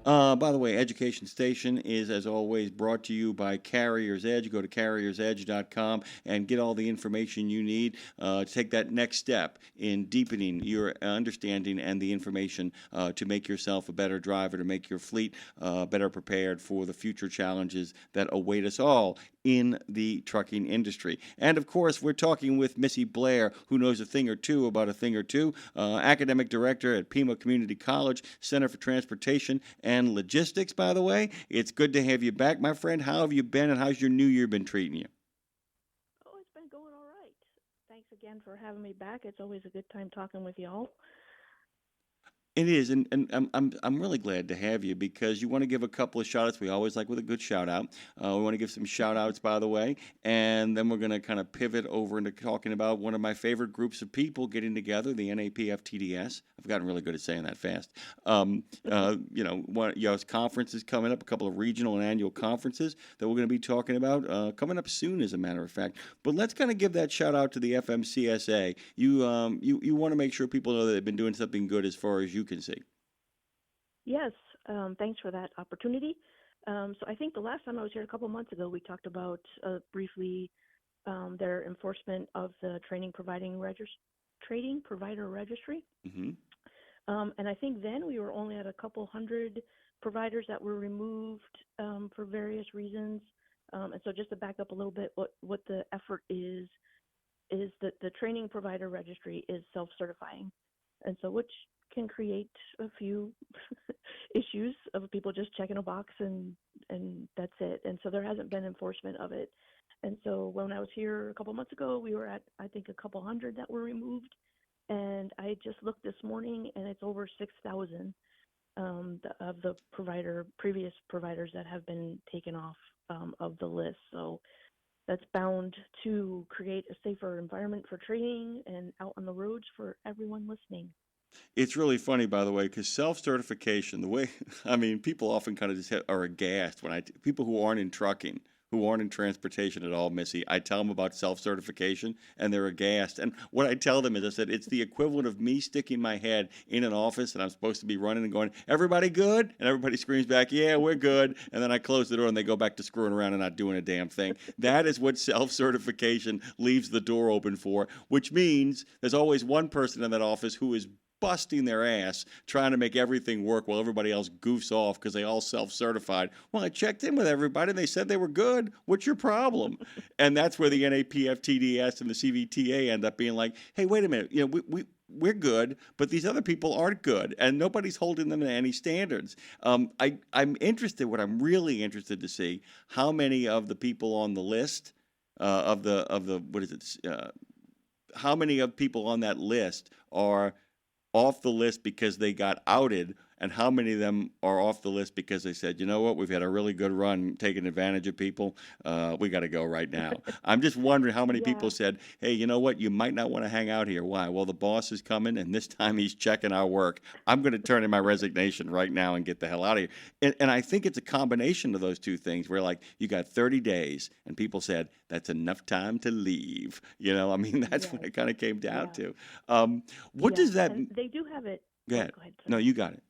By the way, Education Station is, as always, brought to you by Carrier's Edge. Go to carriersedge.com and get all the information you need to take that next step in deepening your understanding and the information to make yourself a better driver, to make your fleet better prepared for the future challenges that await us all in the trucking industry. And of course, we're talking with Missy Blair, who knows a thing or two about a thing or two, academic director at Pima Community College, Center for Transportation and Logistics, by the way. It's good to have you back, my friend. How have you been, and how's your new year been treating you? Oh, it's been going all right. Thanks again for having me back. It's always a good time talking with y'all. It is, and I'm really glad to have you because you want to give a couple of shout outs. We always like with a good shout out. We want to give some shout outs, by the way, and then we're going to kind of pivot over into talking about one of my favorite groups of people getting together, the NAPFTDS. I've gotten really good at saying that fast. Conference is coming up, a couple of regional and annual conferences that we're going to be talking about coming up soon, as a matter of fact. But let's kind of give that shout out to the FMCSA. You want to make sure people know that they've been doing something good as far as you can see. Yes, thanks for that opportunity. So I think the last time I was here a couple months ago, we talked about briefly their enforcement of the Training Provider Registry. Mm-hmm. And I think then we were only at a couple hundred providers that were removed for various reasons. And so just to back up a little bit, what the effort is that the Training Provider Registry is self-certifying. And so which can create a few issues of people just checking a box and that's it. And so there hasn't been enforcement of it. And so when I was here a couple months ago, we were at, I think, a couple hundred that were removed. And I just looked this morning, and it's over 6,000 of the previous providers that have been taken off of the list. So that's bound to create a safer environment for training and out on the roads for everyone listening. It's really funny, by the way, because self-certification, the way, I mean, people often kind of just are aghast when people who aren't in trucking, who aren't in transportation at all, Missy, I tell them about self-certification and they're aghast. And what I tell them is, I said, it's the equivalent of me sticking my head in an office and I'm supposed to be running and going, everybody good? And everybody screams back, yeah, we're good. And then I close the door and they go back to screwing around and not doing a damn thing. That is what self-certification leaves the door open for, which means there's always one person in that office who is busting their ass trying to make everything work while everybody else goofs off because they all self-certified. Well, I checked in with everybody and they said they were good. What's your problem? And that's where the NAPFTDS and the CVTA end up being like, hey, wait a minute, we're good, but these other people aren't good, and nobody's holding them to any standards. I'm interested. What I'm really interested to see, how many of the people on the list how many of people on that list are off the list because they got outed, and how many of them are off the list because they said, you know what, we've had a really good run taking advantage of people. We got to go right now. I'm just wondering how many people said, hey, you know what, you might not want to hang out here. Why? Well, the boss is coming, and this time he's checking our work. I'm going to turn in my resignation right now and get the hell out of here. And I think it's a combination of those two things where, like, you got 30 days, and people said, that's enough time to leave. I mean, that's what it kind of came down to. What does that mean? They do have it. Go ahead. Go ahead, no, you got it.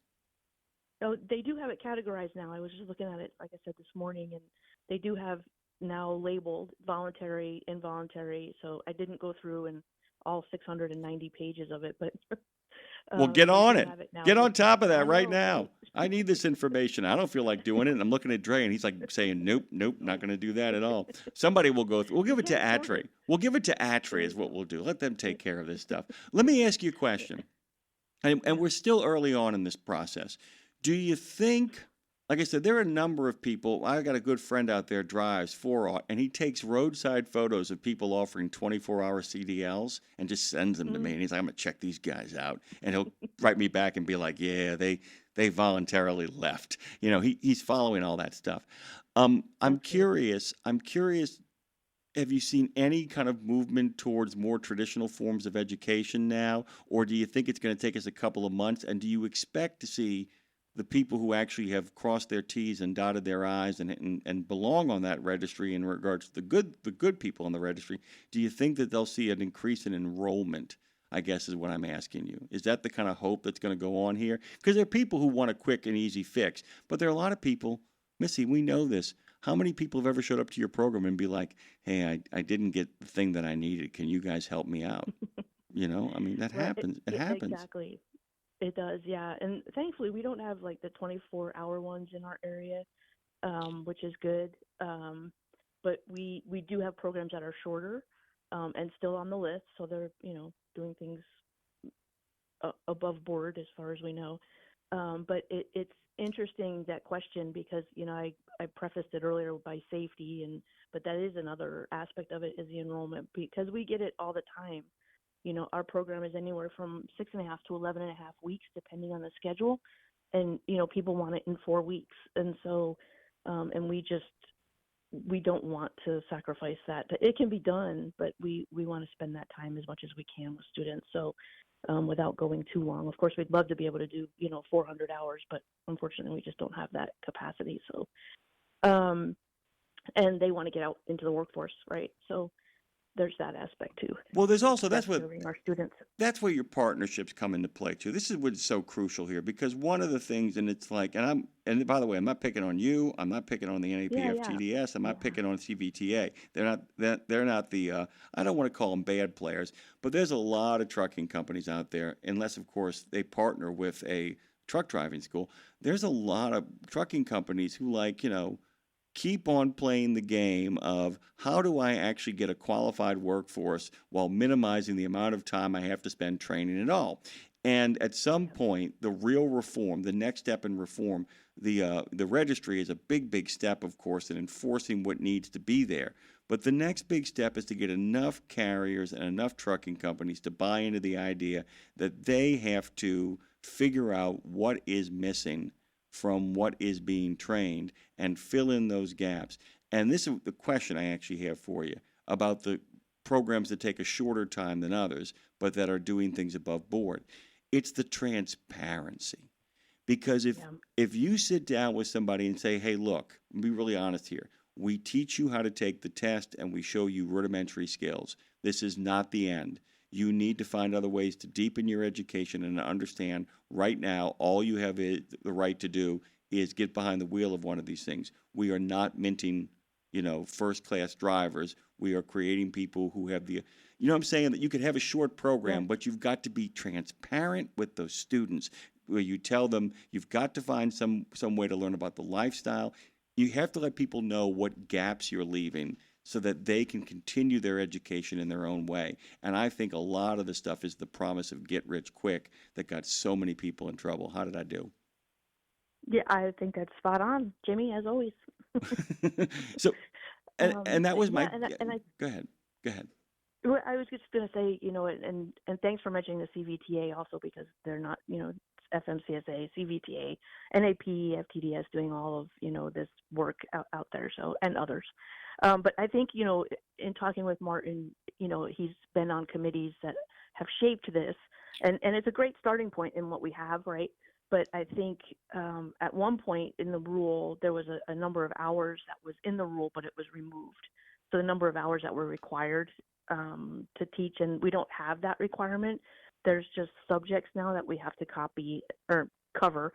Oh, they do have it categorized now. I was just looking at it, like I said, this morning, and they do have now labeled voluntary, involuntary. So I didn't go through and all 690 pages of it, but well, get on it. Now. Get on top of that right now. I need this information. I don't feel like doing it. And I'm looking at Dre, and he's like saying, nope, not going to do that at all. Somebody will go through. We'll give it to ATRI. We'll give it to ATRI is what we'll do. Let them take care of this stuff. Let me ask you a question. And we're still early on in this process. Do you think, like I said, there are a number of people. I got a good friend out there, drives 4-aught, and he takes roadside photos of people offering 24-hour CDLs and just sends them to me. And he's like, I'm going to check these guys out. And he'll write me back and be like, yeah, they voluntarily left. He's following all that stuff. I'm curious. Have you seen any kind of movement towards more traditional forms of education now? Or do you think it's going to take us a couple of months? And do you expect to see the people who actually have crossed their T's and dotted their I's and belong on that registry in regards to the good people on the registry, do you think that they'll see an increase in enrollment I guess is what I'm asking you. Is that the kind of hope that's going to go on here? Because there are people who want a quick and easy fix, but there are a lot of people, Missy, we know this. How many people have ever showed up to your program and be like, hey, I didn't get the thing that I needed. Can you guys help me out? I mean, that Right. happens. It Yeah, happens. exactly. It does, yeah. And thankfully, we don't have like the 24-hour ones in our area, which is good. But we do have programs that are shorter, and still on the list, so they're doing things above board as far as we know. But it's interesting that question because I prefaced it earlier by safety, but that is another aspect of it is the enrollment because we get it all the time. Our program is anywhere from 6.5 to 11.5 weeks, depending on the schedule, and people want it in 4 weeks, and so and we don't want to sacrifice that. It can be done, but we want to spend that time as much as we can with students. So without going too long. Of course, we'd love to be able to do 400 hours, but unfortunately, we just don't have that capacity. So, and they want to get out into the workforce, right? So there's that aspect too. Well, there's also That's serving our students. that's where your partnerships come into play too. This is what's so crucial here because one of the things, and it's like, and by the way, I'm not picking on you. I'm not picking on the Yeah, yeah, NAPFTDS. I'm not yeah. picking on CVTA. They're not the. I don't want to call them bad players, but there's a lot of trucking companies out there. Unless, of course, they partner with a truck driving school. There's a lot of trucking companies who keep on playing the game of how do I actually get a qualified workforce while minimizing the amount of time I have to spend training it all. And at some point, the real reform, the next step in reform, the registry is a big step, of course, in enforcing what needs to be there. But the next big step is to get enough carriers and enough trucking companies to buy into the idea that they have to figure out what is missing from what is being trained and fill in those gaps. And this is the question I actually have for you about the programs that take a shorter time than others, but that are doing things above board. It's the transparency. Because if you sit down with somebody and say, hey, look, be really honest here. We teach you how to take the test and we show you rudimentary skills. This is not the end. You need to find other ways to deepen your education and understand right now all you have the right to do is get behind the wheel of one of these things. We are not minting, first-class drivers. We are creating people who have the, what I'm saying, that you could have a short program, but you've got to be transparent with those students where you tell them you've got to find some way to learn about the lifestyle. You have to let people know what gaps you're leaving so that they can continue their education in their own way. And I think a lot of the stuff is the promise of get rich quick that got so many people in trouble. How did I do? Yeah, I think that's spot on, Jimmy, as always. So, and that was yeah, my. and I Go ahead. Go ahead. well, I was just going to say, and thanks for mentioning the CVTA also because they're not, it's FMCSA, CVTA, NAP, FTDS doing all of, this work out there, so, and others. But I think, in talking with Martin, he's been on committees that have shaped this, and it's a great starting point in what we have, right? But I think at one point in the rule, there was a number of hours that was in the rule, but it was removed. So the number of hours that were required to teach, and we don't have that requirement. There's just subjects now that we have to copy or cover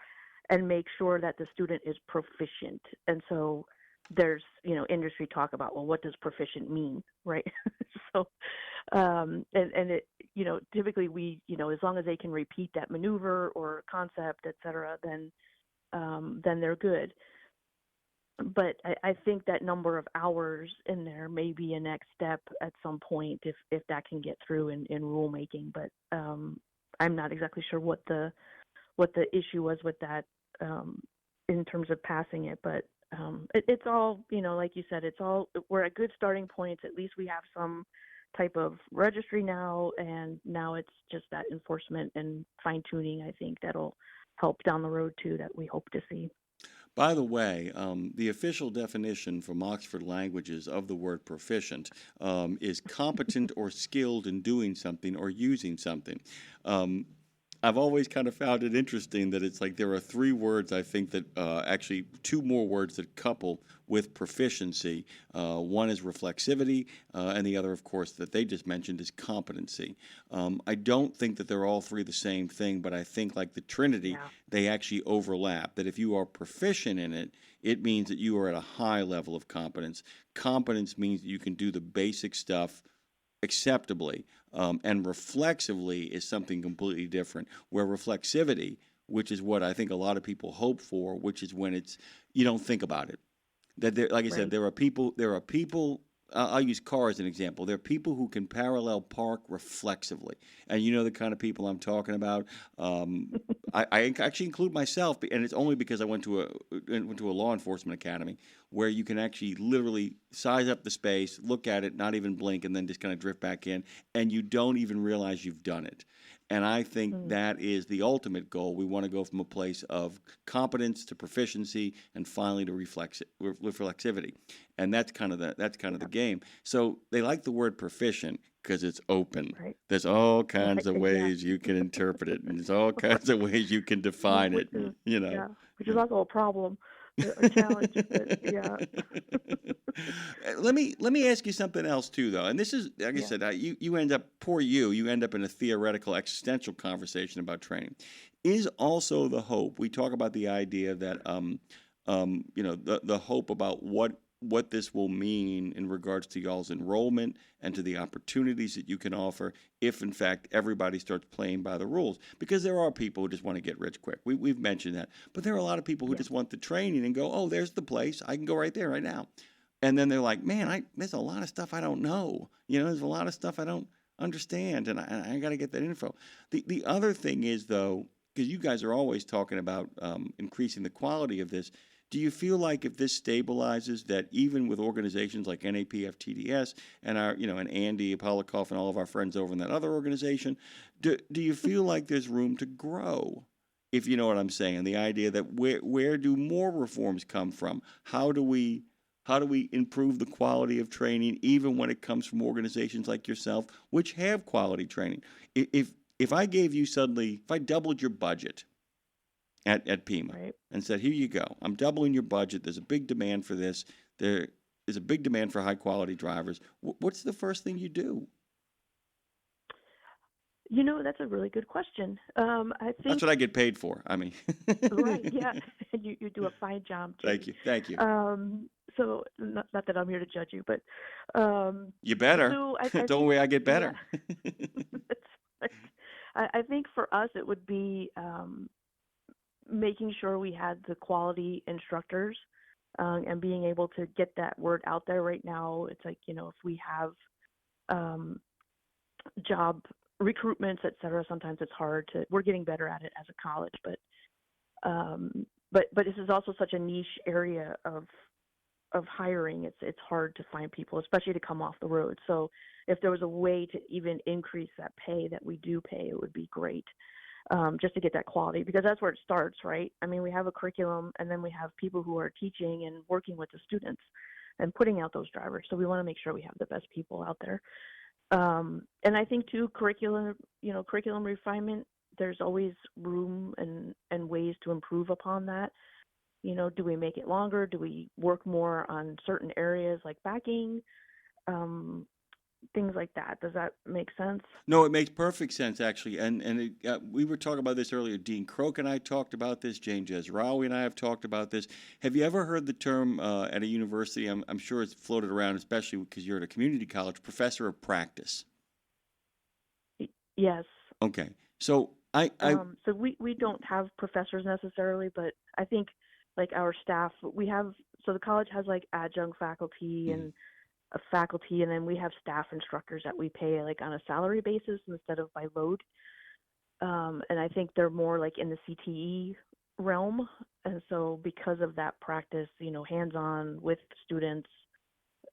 and make sure that the student is proficient. And so there's, industry talk about, well, what does proficient mean, right? So, and it, typically we, as long as they can repeat that maneuver or concept, et cetera, then they're good. But I think that number of hours in there may be a next step at some point if that can get through in rulemaking. But I'm not exactly sure what the issue was with that in terms of passing it. But it's all, like you said, we're at good starting points. At least we have some type of registry now, and now it's just that enforcement and fine tuning. I think that'll help down the road too. That we hope to see. By the way, the official definition from Oxford Languages of the word proficient is competent or skilled in doing something or using something. I've always kind of found it interesting that it's like there are three words I think that actually two more words that couple with proficiency. One is reflexivity, and the other, of course, that they just mentioned is competency. I don't think that they're all three the same thing, but I think like the Trinity, Yeah. they actually overlap. That if you are proficient in it, it means that you are at a high level of competence. Competence means that you can do the basic stuff acceptably. And reflexively is something completely different, where reflexivity, which is what I think a lot of people hope for, which is when it's you don't think about it. That there, like I said, Right. there are people. I'll use cars as an example. There are people who can parallel park reflexively, and you know the kind of people I'm talking about. Um, I actually include myself, and it's only because I went to a law enforcement academy where you can actually literally size up the space, look at it, not even blink, and then just kind of drift back in, and you don't even realize you've done it. And I think Mm. that is the ultimate goal. We want to go from a place of competence to proficiency, and finally to reflexivity, and that's kind of the Yeah. game. So they like the word proficient because it's open. Right. There's all kinds Right. of ways Exactly. you can interpret it, and there's all kinds of ways you can define Which it. is You know. yeah, which is also a problem, a challenge. But yeah. Let me ask you something else too, though. And this is, like I Yeah. said, you end up poor you end up in a theoretical existential conversation about training. Is also the hope we talk about the idea that the hope about what this will mean in regards to y'all's enrollment and to the opportunities that you can offer if in fact everybody starts playing by the rules, because there are people who just want to get rich quick. We've mentioned that, but there are a lot of people who Yeah. just want the training and go, oh, there's the place, I can go right there right now. And then they're like, man, there's a lot of stuff I don't know. There's a lot of stuff I don't understand, and I got to get that info. The other thing is, though, because you guys are always talking about increasing the quality of this, do you feel like if this stabilizes, that even with organizations like NAPFTDS and and Andy Polikoff and all of our friends over in that other organization, do you feel like there's room to grow? If you know what I'm saying, the idea that where do more reforms come from? How do we improve the quality of training, even when it comes from organizations like yourself, which have quality training? If I gave you suddenly, if I doubled your budget at Pima Right. and said, here you go, I'm doubling your budget. There's a big demand for this. There is a big demand for high quality drivers. What's the first thing you do? That's a really good question. I That's think what I get paid for. I mean, right. Yeah. You do a fine job too. thank you. Thank you. So not that I'm here to judge you, but You better. so I Don't think worry, I get yeah. better. That's right. I think for us it would be making sure we had the quality instructors and being able to get that word out there. Right now, it's like if we have um, job recruitments, et cetera, sometimes it's hard to. We're getting better at it as a college, but this is also such a niche area of hiring. It's hard to find people, especially to come off the road. So if there was a way to even increase that pay that we do pay, it would be great. Just to get that quality, because that's where it starts, right? I mean, we have a curriculum, and then we have people who are teaching and working with the students and putting out those drivers. So we want to make sure we have the best people out there. And I think too, curriculum refinement. There's always room and ways to improve upon that. Do we make it longer? Do we work more on certain areas like backing? Things like that. Does that make sense? No, it makes perfect sense actually, we were talking about this earlier. Dean Croak and I talked about this. Jane Jezraoui and I have talked about this. Have you ever heard the term at a university? I'm sure it's floated around, especially because you're at a community college. Professor of practice. Yes. Okay, so I So we don't have professors necessarily, but I think like our staff, so the college has like adjunct faculty mm, and a faculty, and then we have staff instructors that we pay like on a salary basis instead of by load. And I think they're more like in the CTE realm. And so because of that practice, hands-on with students,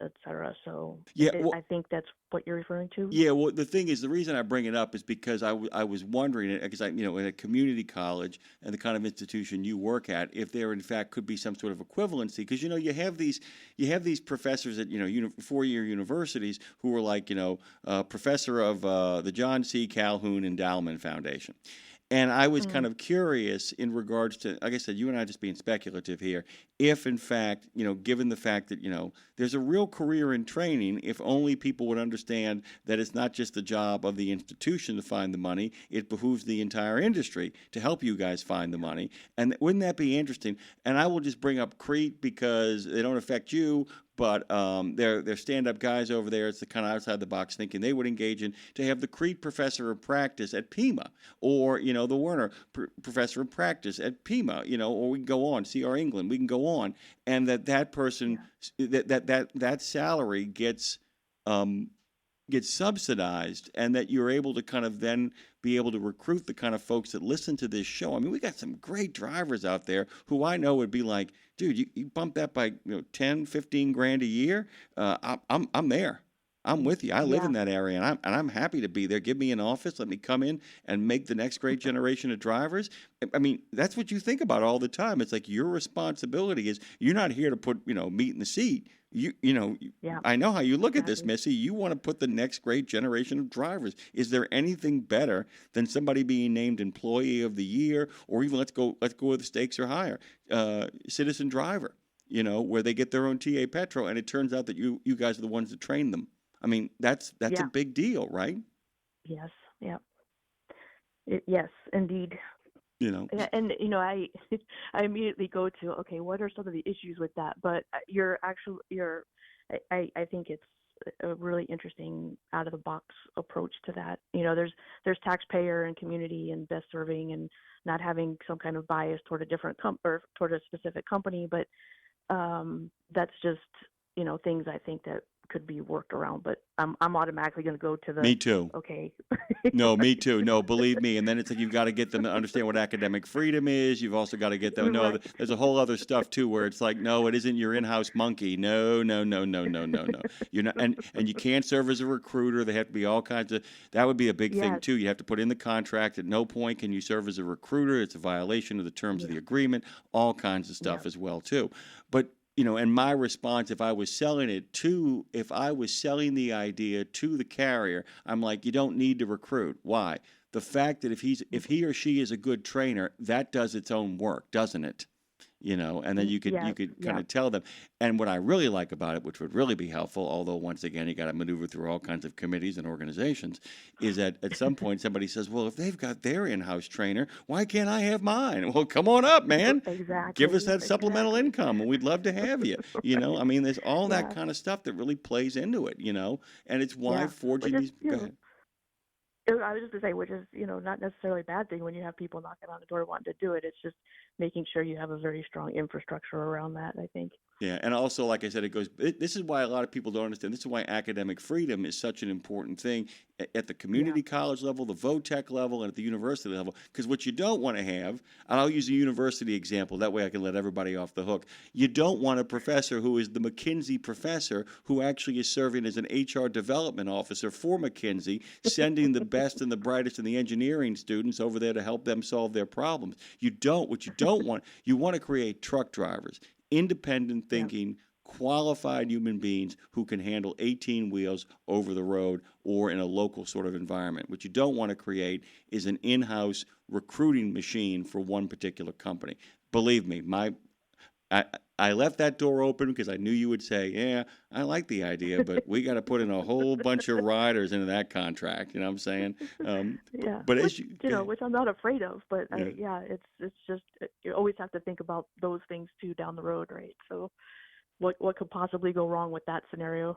et cetera. So yeah. I think that's what you're referring to. Yeah, well, the thing is, the reason I bring it up is because I was wondering, because in a community college and the kind of institution you work at, if there in fact could be some sort of equivalency, because you have these professors at 4-year universities who are like professor of the John C. Calhoun Endowment Foundation. And I was kind Mm. of curious in regards to, like I said, you and I just being speculative here, if in fact, given the fact that, there's a real career in training, if only people would understand that it's not just the job of the institution to find the money, it behooves the entire industry to help you guys find the money. And wouldn't that be interesting? And I will just bring up Crete because they don't affect you, but they're stand-up guys over there. It's the kind of outside the box thinking they would engage in to have the Crete professor of practice at Pima, or the Werner professor of practice at Pima, or we can go on, CR England, we can go on, and that person Yeah. that salary gets subsidized, and that you're able to kind of then be able to recruit the kind of folks that listen to this show. I mean, we got some great drivers out there who I know would be like, dude, you bump that by 10, 15 grand a year. I'm there. I'm with you. I live in Yeah. that area, and I'm happy to be there. Give me an office. Let me come in and make the next great generation of drivers. I mean, that's what you think about all the time. It's like your responsibility is you're not here to put meat in the seat. Yeah. I know how you look at this, Exactly. Missy. You want to put the next great generation of drivers. Is there anything better than somebody being named Employee of the Year, or even let's go where the stakes are higher, Citizen Driver? Where they get their own TA Petro, and it turns out that you guys are the ones that train them. I mean, that's a Yeah. big deal, right? Yes. Yeah. Yes, indeed. You know, Yeah, and I I immediately go to, okay, what are some of the issues with that? But I think it's a really interesting out of the box approach to that. There's taxpayer and community and best serving and not having some kind of bias toward a different or toward a specific company, but that's just things I think that could be worked around. But I'm automatically going to go to me the too. okay. No, me Right. too. No, believe me. And then it's like you've got to get them to understand what academic freedom is. You've also got to get them. No, Right. there's a whole other stuff too, where it's like, no, it isn't your in-house monkey. No, no, no, no, no, no, no. You're not, and you can't serve as a recruiter. They have to be all kinds of. That would be a big thing Yes. too. You have to put in the contract. At no point can you serve as a recruiter. It's a violation of the terms of Yeah. the agreement. All kinds of Yeah. stuff as well too. But and my response, if I was selling the idea to the carrier, I'm like, you don't need to recruit. Why? The fact that if he or she is a good trainer, that does its own work, doesn't it? And then you could Yes. kind Yeah. of tell them. And what I really like about it, which would really be helpful, although once again you got to maneuver through all kinds of committees and organizations, is that at some point somebody says, "Well, if they've got their in-house trainer, why can't I have mine?" Well, come on up, man. Give us Exactly. that supplemental Exactly. income, and we'd love to have you. Right. I mean, there's all that Yeah. kind of stuff that really plays into it. And it's why Yeah. Which forging is, these. Go ahead. I was just gonna say, which is, not necessarily a bad thing when you have people knocking on the door wanting to do it. It's just making sure you have a very strong infrastructure around that, I think. Yeah, and also, like I said, this is why a lot of people don't understand. This is why academic freedom is such an important thing at the Yeah. community college level, the VOTEC level, and at the university level. Because what you don't want to have, and I'll use a university example, that way I can let everybody off the hook. You don't want a professor who is the McKinsey professor who actually is serving as an HR development officer for McKinsey, sending the best and the brightest and the engineering students over there to help them solve their problems. What you don't want, you want to create truck drivers, independent Yeah. thinking, qualified human beings who can handle 18 wheels over the road or in a local sort of environment. What you don't want to create is an in-house recruiting machine for one particular company. Believe me, I left that door open because I knew you would say, yeah, I like the idea, but we got to put in a whole bunch of riders into that contract. You know what I'm saying? Yeah. But Which as you, which I'm not afraid of, but yeah. it's just you always have to think about those things too down the road, right? So what could possibly go wrong with that scenario?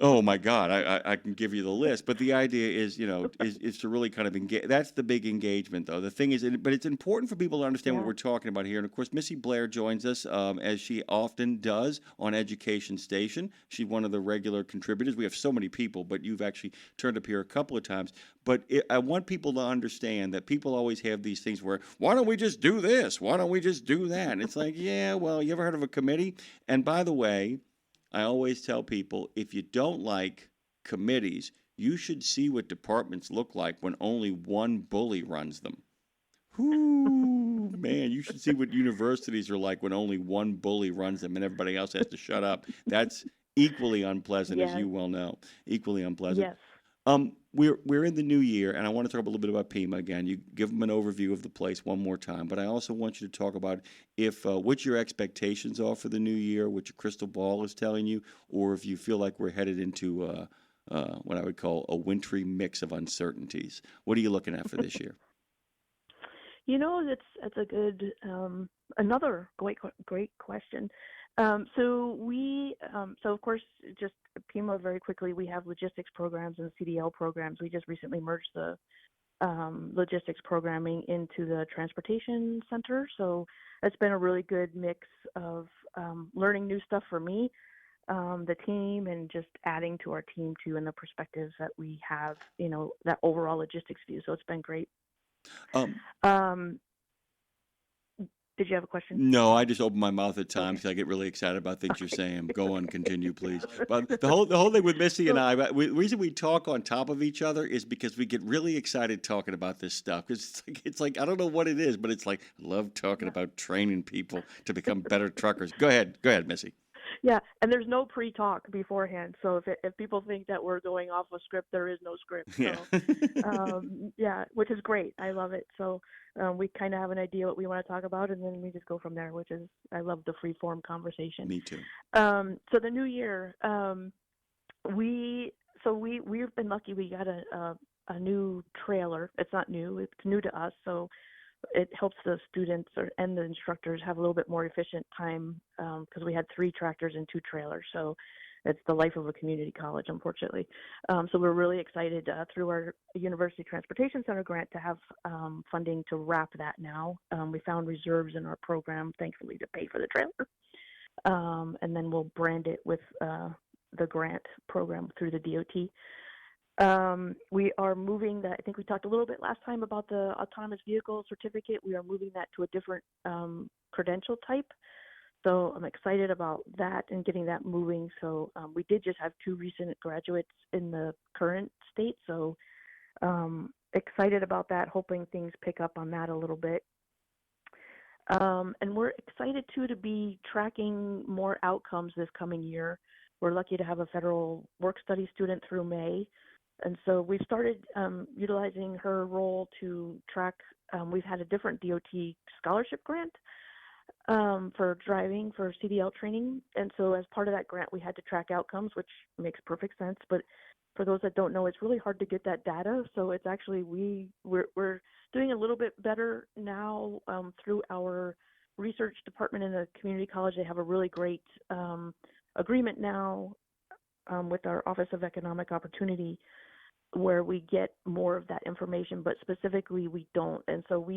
Oh my God, I can give you the list, but the idea is, is to really kind of engage. That's the big engagement, though. The thing is, but it's important for people to understand what Yeah. we're talking about here. And of course, Missy Blair joins us as she often does on Education Station. She's one of the regular contributors. We have so many people, but you've actually turned up here a couple of times. But I want people to understand that people always have these things where, why don't we just do this? Why don't we just do that? And it's like, yeah, well, you ever heard of a committee? And by the way, I always tell people, if you don't like committees, you should see what departments look like when only one bully runs them. Whoo, man, you should see what universities are like when only one bully runs them and everybody else has to shut up. That's equally unpleasant, as Yes. you well know. Equally unpleasant. Yes. We're in the new year, and I want to talk a little bit about Pima again. You give them an overview of the place one more time, but I also want you to talk about if what your expectations are for the new year, what your crystal ball is telling you, or if you feel like we're headed into what I would call a wintry mix of uncertainties. What are you looking at for this year? That's a good another great question. So of course, just Pima very quickly, we have logistics programs and CDL programs. We just recently merged the logistics programming into the transportation center. So it's been a really good mix of learning new stuff for me, the team, and just adding to our team too, and the perspectives that we have, that overall logistics view. So it's been great. Um, Um, did you have a question? no, I just open my mouth at times Okay. because I get really excited about things you're Okay. saying. Go on, continue, please. But the whole thing with Missy and So, I, the reason we talk on top of each other is because we get really excited talking about this stuff. Because it's like I don't know what it is, but it's like I love talking yeah. about training people to become better truckers. Go ahead, Missy. Yeah, and there's no pre-talk beforehand. So if people think that we're going off a script, there is no script. Yeah. So yeah, which is great. I love it. So we kind of have an idea what we want to talk about, and then we just go from there. Which is I love the free-form conversation. Me too. So the new year, we've been lucky. We got a new trailer. It's not new. It's new to us. So it helps the students and the instructors have a little bit more efficient time because we had 3 tractors and 2 trailers. So it's the life of a community college, unfortunately. So we're really excited through our University Transportation Center grant to have funding to wrap that now. We found reserves in our program, thankfully, to pay for the trailer. And then we'll brand it with the grant program through the DOT. We are moving that. I think we talked a little bit last time about the autonomous vehicle certificate. We are moving that to a different credential type. So I'm excited about that and getting that moving. So we did just have 2 recent graduates in the current state. So excited about that, hoping things pick up on that a little bit. And we're excited too to be tracking more outcomes this coming year. We're lucky to have a federal work study student through May. And so we've started utilizing her role to track. We've had a different DOT scholarship grant for driving for CDL training. And so as part of that grant, we had to track outcomes, which makes perfect sense. But for those that don't know, it's really hard to get that data. So it's actually we're doing a little bit better now through our research department in the community college. They have a really great agreement now with our Office of Economic Opportunity, where we get more of that information, but specifically we don't. And so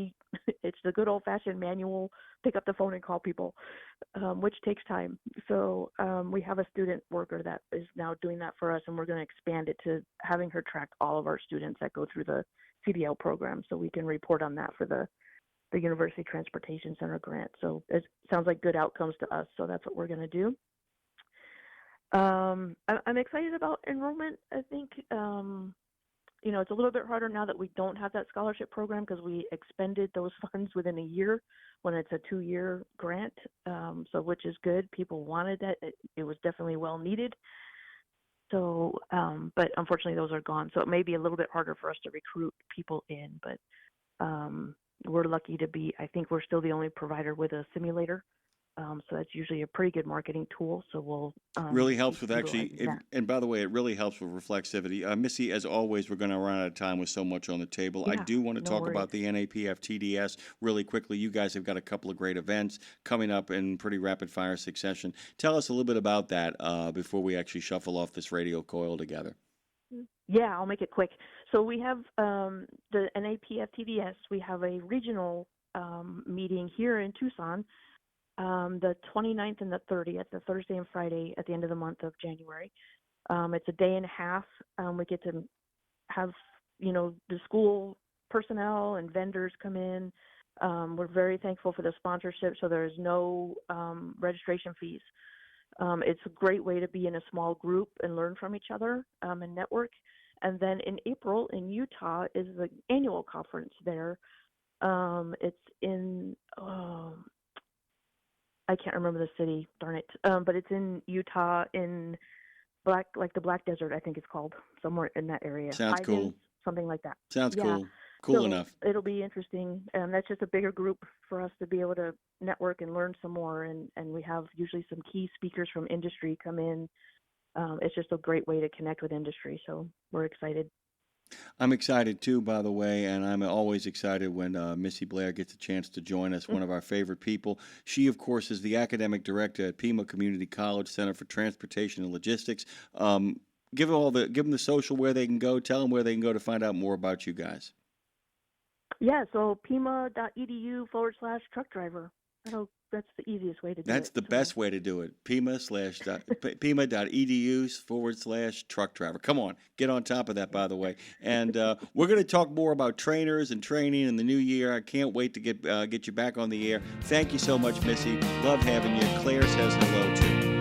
it's the good old fashioned manual, pick up the phone and call people, which takes time. So we have a student worker that is now doing that for us, and we're going to expand it to having her track all of our students that go through the CDL program, so we can report on that for the University Transportation Center grant. So it sounds like good outcomes to us. So that's what we're going to do. I'm excited about enrollment. I think, it's a little bit harder now that we don't have that scholarship program because we expended those funds within a year when it's a 2-year grant, so which is good. People wanted that. It was definitely well needed. So, but unfortunately those are gone. So it may be a little bit harder for us to recruit people in, but we're lucky to be, I think we're still the only provider with a simulator. So that's usually a pretty good marketing tool. So we'll Really helps keep with utilizing that. and by the way, it really helps with reflexivity. Missy, as always, we're going to run out of time with so much on the table. I Yeah, do want to no talk worries. about the NAPF TDS really quickly. You guys have got a couple of great events coming up in pretty rapid fire succession. Tell us a little bit about that before we actually shuffle off this radio coil together. Yeah, I'll make it quick. So we have the NAPF TDS. We have a regional meeting here in Tucson, the 29th and the 30th, the Thursday and Friday at the end of the month of January. It's a day and a half. We get to have, the school personnel and vendors come in. We're very thankful for the sponsorship, so there is no registration fees. It's a great way to be in a small group and learn from each other and network. And then in April in Utah is the annual conference there. It's in, I can't remember the city, darn it, but it's in Utah in like the Black Desert, I think it's called, somewhere in that area. Sounds High cool. Dunes, something like that. Sounds Yeah. cool. Cool So enough. it'll be interesting. That's just a bigger group for us to be able to network and learn some more. And we have usually some key speakers from industry come in. It's just a great way to connect with industry. So we're excited. I'm excited too, by the way, and I'm always excited when Missy Blair gets a chance to join us, one of our favorite people. She, of course, is the academic director at Pima Community College Center for Transportation and Logistics. Give them the social where they can go. Tell them where they can go to find out more about you guys. Yeah, so pima.edu/truck driver. That's the easiest way to do That's it. the best way to do it. Pima.edu/truck driver. Come on, get on top of that, by the way. And we're going to talk more about trainers and training in the new year. I can't wait to get you back on the air. Thank you so much, Missy. Love having you. Claire says hello, too.